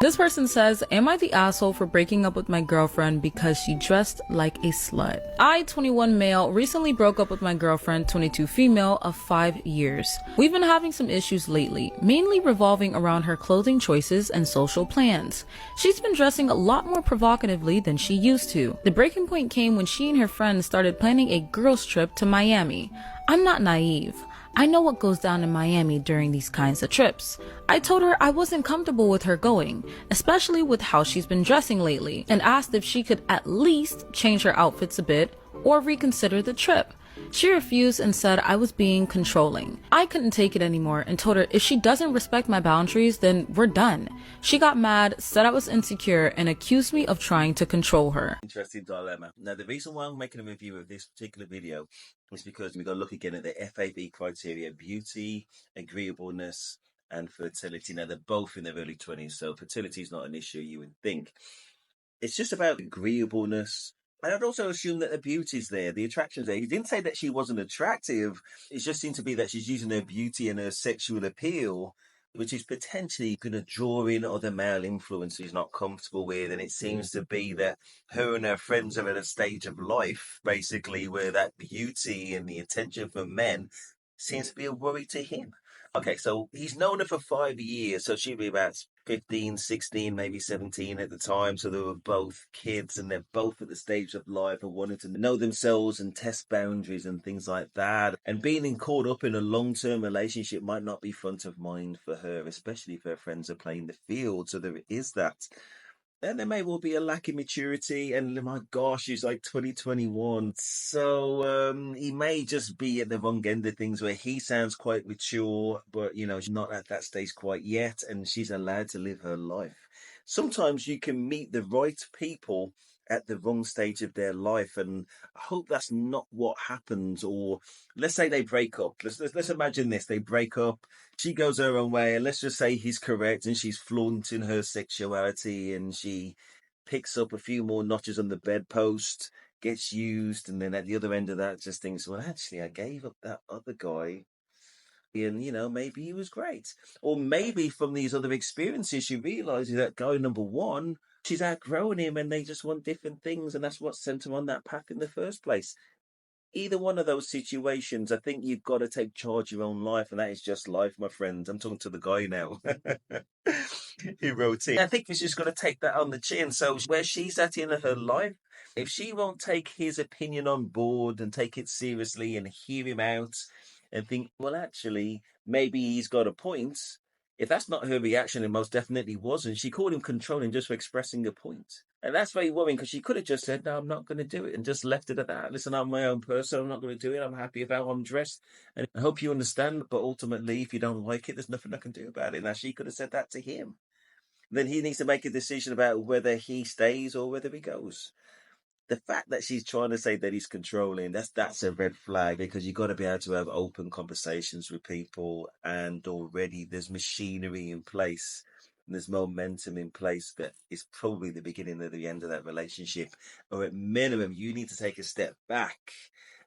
This person says, am I the asshole for breaking up with my girlfriend because she dressed like a slut? I, 21 male, recently broke up with my girlfriend, 22 female, of 5 years. We've been having some issues lately, mainly revolving around her clothing choices and social plans. She's been dressing a lot more provocatively than she used to. The breaking point came when she and her friends started planning a girls' trip to Miami. I'm not naive. I know what goes down in Miami during these kinds of trips. I told her I wasn't comfortable with her going, especially with how she's been dressing lately, and asked if she could at least change her outfits a bit or reconsider the trip. She refused and said I was being controlling. I couldn't take it anymore and told her if she doesn't respect my boundaries, then we're done. She got mad, said I was insecure, and accused me of trying to control her. Interesting dilemma. Now, the reason why I'm making a review of this particular video is because we've got to look again at the FAB criteria: beauty, agreeableness, and fertility. Now, they're both in their early 20s, so fertility is not an issue, you would think. It's just about agreeableness. And I'd also assume that the beauty's there, the attraction's there. He didn't say that she wasn't attractive. It just seemed to be that she's using her beauty and her sexual appeal, which is potentially going to draw in other male influence he's not comfortable with. And it seems to be that her and her friends are at a stage of life, basically, where that beauty and the attention from men seems to be a worry to him. Okay, so he's known her for 5 years, so she'd be about 15, 16, maybe 17 at the time. So they were both kids and they're both at the stage of life of wanting to know themselves and test boundaries and things like that. And being caught up in a long-term relationship might not be front of mind for her, especially if her friends are playing the field. So there is that. And there may well be a lack of maturity, and my gosh, he's like 2021. So he may just be at the wrong end of things where he sounds quite mature, but she's not at that stage quite yet, and she's allowed to live her life. Sometimes you can meet the right people at the wrong stage of their life, and I hope that's not what happens. Or let's say they break up. Let's imagine this: they break up. She goes her own way, and let's just say he's correct, and she's flaunting her sexuality, and she picks up a few more notches on the bedpost, gets used, and then at the other end of that, just thinks, well, actually, I gave up that other guy. And maybe he was great. Or maybe from these other experiences, she realizes that guy number one, she's outgrown him and they just want different things. And that's what sent her on that path in the first place. Either one of those situations, I think you've got to take charge of your own life. And that is just life, my friends. I'm talking to the guy now. He wrote it. I think she's just got to take that on the chin. So where she's at in her life, if she won't take his opinion on board and take it seriously and hear him out and think, well, actually, maybe he's got a point. If that's not her reaction, it most definitely wasn't. She called him controlling just for expressing a point. And that's very worrying because she could have just said, no, I'm not going to do it and just left it at that. Listen, I'm my own person. I'm not going to do it. I'm happy with how I'm dressed. And I hope you understand. But ultimately, if you don't like it, there's nothing I can do about it. Now, she could have said that to him. Then he needs to make a decision about whether he stays or whether he goes. The fact that she's trying to say that he's controlling, that's a red flag, because you've got to be able to have open conversations with people, and already there's machinery in place. And there's momentum in place that is probably the beginning of the end of that relationship. Or at minimum, you need to take a step back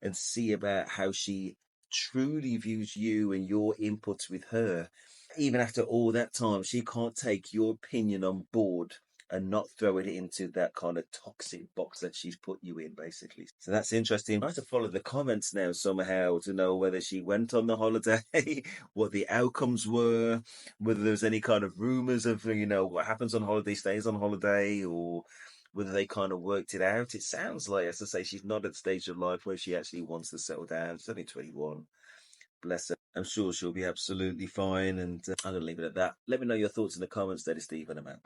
and see about how she truly views you and your inputs with her. Even after all that time, she can't take your opinion on board and not throw it into that kind of toxic box that she's put you in, basically. So that's interesting. I have to follow the comments now somehow to know whether she went on the holiday, what the outcomes were, whether there's any kind of rumors of, what happens on holiday stays on holiday, or whether they kind of worked it out. It sounds like, as I say, she's not at the stage of life where she actually wants to settle down. She's only 21. Bless her. I'm sure she'll be absolutely fine. And I'm going to leave it at that. Let me know your thoughts in the comments. That is Steve, and I'm out.